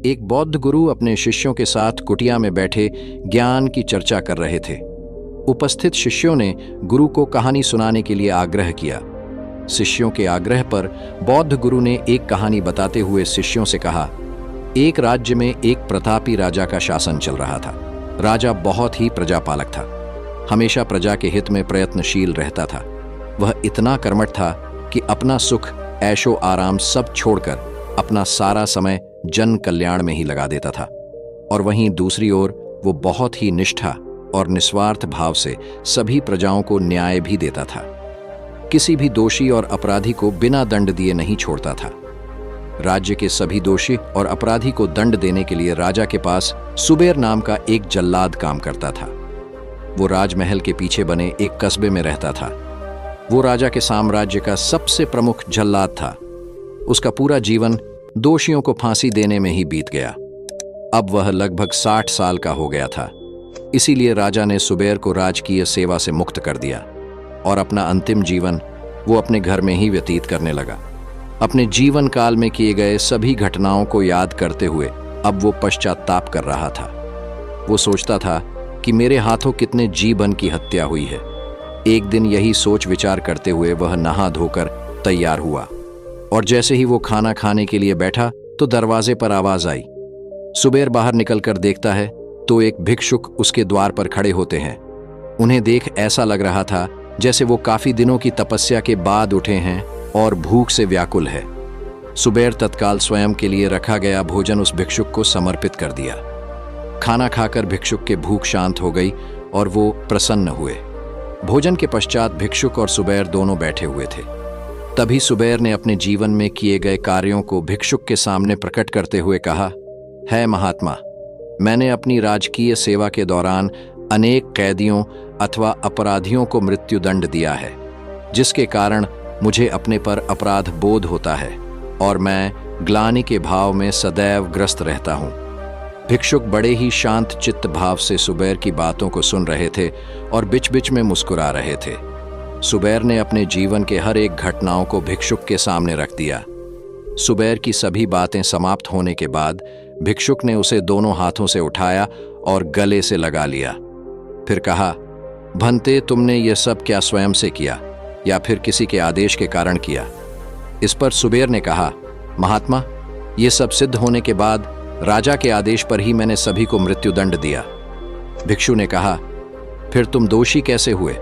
एक बौद्ध गुरु अपने शिष्यों के साथ कुटिया में बैठे ज्ञान की चर्चा कर रहे थे। उपस्थित शिष्यों ने गुरु को कहानी सुनाने के लिए आग्रह किया। शिष्यों के आग्रह पर बौद्ध गुरु ने एक कहानी बताते हुए शिष्यों से कहा, एक राज्य में एक प्रतापी राजा का शासन चल रहा था। राजा बहुत ही प्रजापालक था, हमेशा प्रजा के हित में प्रयत्नशील रहता था। वह इतना कर्मठ था कि अपना सुख, ऐशो आराम सब छोड़कर अपना सारा समय जन कल्याण में ही लगा देता था। और वहीं दूसरी ओर वो बहुत ही निष्ठा और निस्वार्थ भाव से सभी प्रजाओं को न्याय भी देता था। किसी भी दोषी और अपराधी को बिना दंड दिए नहीं छोड़ता था। राज्य के सभी दोषी और अपराधी को दंड देने के लिए राजा के पास सुबेर नाम का एक जल्लाद काम करता था। वो राजमहल के पीछे बने एक कस्बे में रहता था। वो राजा के साम्राज्य का सबसे प्रमुख जल्लाद था। उसका पूरा जीवन दोषियों को फांसी देने में ही बीत गया। अब वह लगभग 60 साल का हो गया था। इसीलिए राजा ने सुबेर को राजकीय सेवा से मुक्त कर दिया और अपना अंतिम जीवन वो अपने घर में ही व्यतीत करने लगा। अपने जीवन काल में किए गए सभी घटनाओं को याद करते हुए अब वो पश्चाताप कर रहा था। वो सोचता था कि मेरे हाथों कितने जीवन की हत्या हुई है। एक दिन यही सोच विचार करते हुए वह नहा धोकर तैयार हुआ और जैसे ही वो खाना खाने के लिए बैठा तो दरवाजे पर आवाज आई। सुबेर बाहर निकलकर देखता है तो एक भिक्षुक उसके द्वार पर खड़े होते हैं। उन्हें देख ऐसा लग रहा था जैसे वो काफी दिनों की तपस्या के बाद उठे हैं और भूख से व्याकुल है। सुबेर तत्काल स्वयं के लिए रखा गया भोजन उस भिक्षुक को समर्पित कर दिया। खाना खाकर भिक्षुक के भूख शांत हो गई और वो प्रसन्न हुए। भोजन के पश्चात भिक्षुक और सुबेर दोनों बैठे हुए थे। तभी सुबेर ने अपने जीवन में किए गए कार्यों को भिक्षुक के सामने प्रकट करते हुए कहा, है महात्मा, मैंने अपनी राजकीय सेवा के दौरान अनेक कैदियों अथवा अपराधियों को मृत्युदंड दिया है, जिसके कारण मुझे अपने पर अपराध बोध होता है और मैं ग्लानि के भाव में सदैव ग्रस्त रहता हूँ। भिक्षुक बड़े ही शांत चित्त भाव से सुबेर की बातों को सुन रहे थे और बीच बीच में मुस्कुरा रहे थे। सुबेर ने अपने जीवन के हर एक घटनाओं को भिक्षुक के सामने रख दिया। सुबेर की सभी बातें समाप्त होने के बाद भिक्षुक ने उसे दोनों हाथों से उठाया और गले से लगा लिया। फिर कहा, भंते, तुमने ये सब क्या स्वयं से किया या फिर किसी के आदेश के कारण किया? इस पर सुबेर ने कहा, महात्मा, ये सब सिद्ध होने के बाद राजा के आदेश पर ही मैंने सभी को मृत्युदंड दिया। भिक्षु ने कहा, फिर तुम दोषी कैसे हुए?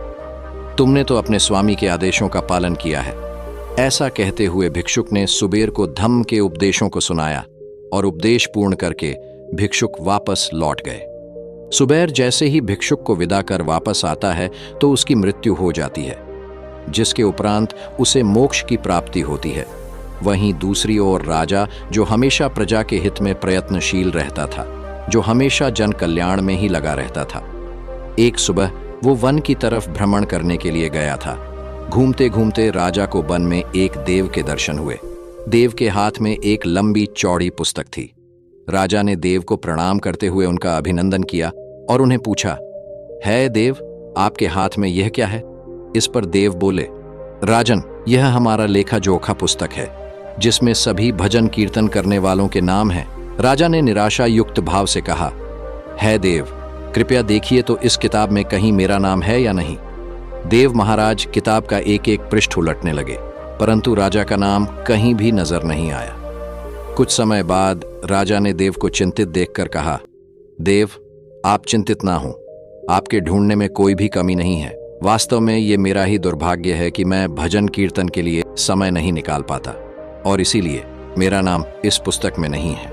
तुमने तो अपने स्वामी के आदेशों का पालन किया है। ऐसा कहते हुए भिक्षुक ने सुबेर को धम्म के उपदेशों को सुनाया और उपदेश पूर्ण करके भिक्षुक वापस लौट गए। सुबेर जैसे ही भिक्षुक को विदा कर वापस आता है तो उसकी मृत्यु हो जाती है, जिसके उपरांत उसे मोक्ष की प्राप्ति होती है। वहीं दूसरी ओर राजा, जो हमेशा प्रजा के हित में प्रयत्नशील रहता था, जो हमेशा जन कल्याण में ही लगा रहता था, एक सुबह वो वन की तरफ भ्रमण करने के लिए गया था। घूमते घूमते राजा को वन में एक देव के दर्शन हुए। देव के हाथ में एक लंबी चौड़ी पुस्तक थी। राजा ने देव को प्रणाम करते हुए उनका अभिनंदन किया और उन्हें पूछा, है देव, आपके हाथ में यह क्या है? इस पर देव बोले, राजन, यह हमारा लेखा जोखा पुस्तक है, जिसमें सभी भजन कीर्तन करने वालों के नाम हैं। राजा ने निराशा युक्त भाव से कहा, है देव, कृपया देखिए तो इस किताब में कहीं मेरा नाम है या नहीं। देव महाराज किताब का एक एक पृष्ठ उलटने लगे, परंतु राजा का नाम कहीं भी नजर नहीं आया। कुछ समय बाद राजा ने देव को चिंतित देखकर कहा, देव, आप चिंतित ना हो, आपके ढूंढने में कोई भी कमी नहीं है। वास्तव में ये मेरा ही दुर्भाग्य है कि मैं भजन कीर्तन के लिए समय नहीं निकाल पाता और इसीलिए मेरा नाम इस पुस्तक में नहीं है।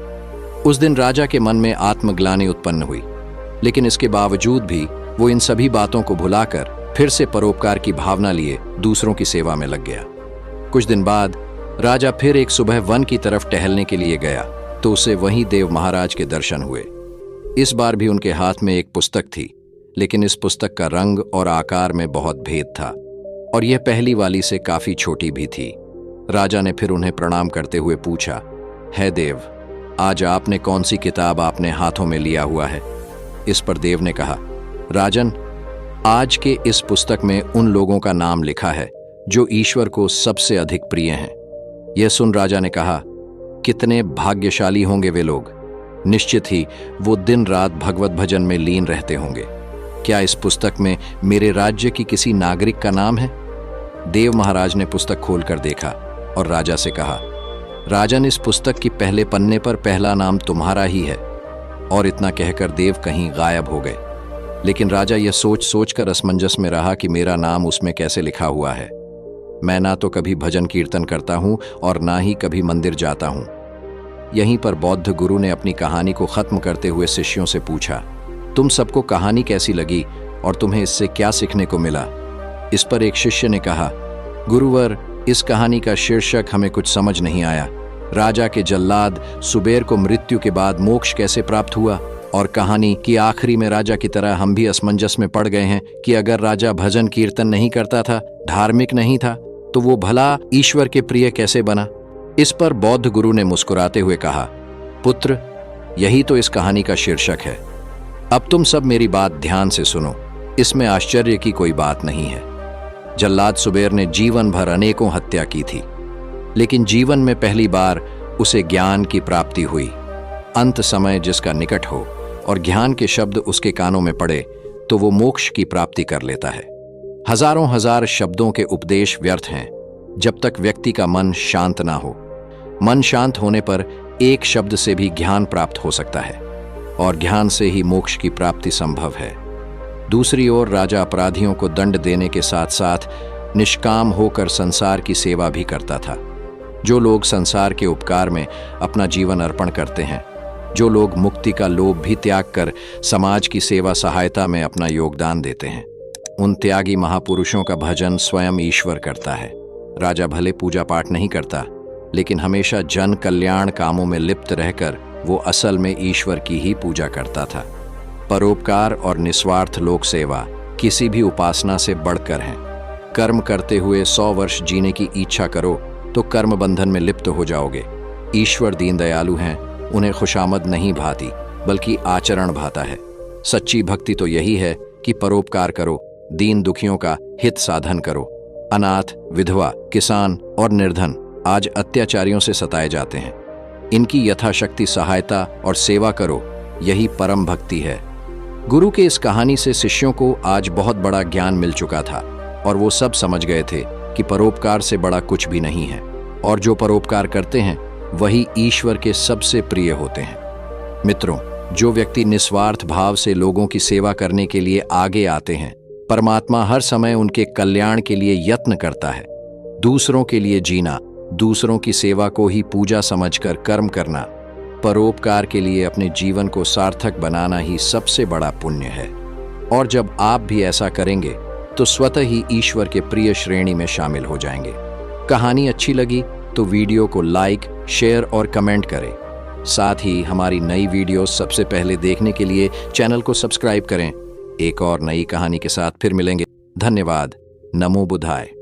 उस दिन राजा के मन में आत्मग्लानि उत्पन्न हुई, लेकिन इसके बावजूद भी वो इन सभी बातों को भुलाकर फिर से परोपकार की भावना लिए दूसरों की सेवा में लग गया। कुछ दिन बाद राजा फिर एक सुबह वन की तरफ टहलने के लिए गया तो उसे वहीं देव महाराज के दर्शन हुए। इस बार भी उनके हाथ में एक पुस्तक थी, लेकिन इस पुस्तक का रंग और आकार में बहुत भेद था और यह पहली वाली से काफी छोटी भी थी। राजा ने फिर उन्हें प्रणाम करते हुए पूछा, है देव, आज आपने कौन सी किताब आपने हाथों में लिया हुआ है? इस पर देव ने कहा, राजन, आज के इस पुस्तक में उन लोगों का नाम लिखा है जो ईश्वर को सबसे अधिक प्रिय हैं। यह सुन राजा ने कहा, कितने भाग्यशाली होंगे वे लोग निश्चित ही वो दिन रात भगवत भजन में लीन रहते होंगे। क्या इस पुस्तक में मेरे राज्य की किसी नागरिक का नाम है? देव महाराज ने पुस्तक खोलकर देखा और राजा से कहा, राजन, इस पुस्तक की पहले पन्ने पर पहला नाम तुम्हारा ही है। और इतना कहकर देव कहीं गायब हो गए। लेकिन राजा यह सोच सोचकर असमंजस में रहा कि मेरा नाम उसमें कैसे लिखा हुआ है। मैं ना तो कभी भजन कीर्तन करता हूं और ना ही कभी मंदिर जाता हूं। यहीं पर बौद्ध गुरु ने अपनी कहानी को खत्म करते हुए शिष्यों से पूछा, तुम सबको कहानी कैसी लगी और तुम्हें इससे क्या सीखने को मिला? इस पर एक शिष्य ने कहा, गुरुवर, इस कहानी का शीर्षक हमें कुछ समझ नहीं आया। राजा के जल्लाद सुबेर को मृत्यु के बाद मोक्ष कैसे प्राप्त हुआ? और कहानी की आखिरी में राजा की तरह हम भी असमंजस में पड़ गए हैं कि अगर राजा भजन कीर्तन नहीं करता था, धार्मिक नहीं था, तो वो भला ईश्वर के प्रिय कैसे बना? इस पर बौद्ध गुरु ने मुस्कुराते हुए कहा, पुत्र, यही तो इस कहानी का शीर्षक है। अब तुम सब मेरी बात ध्यान से सुनो। इसमें आश्चर्य की कोई बात नहीं है। जल्लाद सुबेर ने जीवन भर अनेकों हत्या की थी, लेकिन जीवन में पहली बार उसे ज्ञान की प्राप्ति हुई। अंत समय जिसका निकट हो और ज्ञान के शब्द उसके कानों में पड़े तो वो मोक्ष की प्राप्ति कर लेता है। हजारों हजार शब्दों के उपदेश व्यर्थ हैं जब तक व्यक्ति का मन शांत ना हो। मन शांत होने पर एक शब्द से भी ज्ञान प्राप्त हो सकता है और ज्ञान से ही मोक्ष की प्राप्ति संभव है। दूसरी ओर राजा अपराधियों को दंड देने के साथ साथ निष्काम होकर संसार की सेवा भी करता था। जो लोग संसार के उपकार में अपना जीवन अर्पण करते हैं, जो लोग मुक्ति का लोभ भी त्याग कर समाज की सेवा सहायता में अपना योगदान देते हैं, उन त्यागी महापुरुषों का भजन स्वयं ईश्वर करता है। राजा भले पूजा पाठ नहीं करता, लेकिन हमेशा जन कल्याण कामों में लिप्त रहकर वो असल में ईश्वर की ही पूजा करता था। परोपकार और निस्वार्थ लोक सेवा किसी भी उपासना से बढ़कर है। कर्म करते हुए 100 वर्ष जीने की इच्छा करो तो कर्म बंधन में लिप्त हो जाओगे। ईश्वर दीन दयालु हैं, उन्हें खुशामद नहीं भाती बल्कि आचरण भाता है। सच्ची भक्ति तो यही है कि परोपकार करो, दीन दुखियों का हित साधन करो। अनाथ, विधवा, किसान और निर्धन आज अत्याचारियों से सताए जाते हैं। इनकी यथाशक्ति सहायता और सेवा करो, यही परम भक्ति है। गुरु के इस कहानी से शिष्यों को आज बहुत बड़ा ज्ञान मिल चुका था और वो सब समझ गए थे कि परोपकार से बड़ा कुछ भी नहीं है और जो परोपकार करते हैं वही ईश्वर के सबसे प्रिय होते हैं। मित्रों, जो व्यक्ति निस्वार्थ भाव से लोगों की सेवा करने के लिए आगे आते हैं, परमात्मा हर समय उनके कल्याण के लिए यत्न करता है। दूसरों के लिए जीना, दूसरों की सेवा को ही पूजा समझकर कर्म करना, परोपकार के लिए अपने जीवन को सार्थक बनाना ही सबसे बड़ा पुण्य है। और जब आप भी ऐसा करेंगे तो स्वतः ही ईश्वर के प्रिय श्रेणी में शामिल हो जाएंगे। कहानी अच्छी लगी तो वीडियो को लाइक, शेयर और कमेंट करें। साथ ही हमारी नई वीडियो सबसे पहले देखने के लिए चैनल को सब्सक्राइब करें। एक और नई कहानी के साथ फिर मिलेंगे। धन्यवाद। नमो बुद्धाय।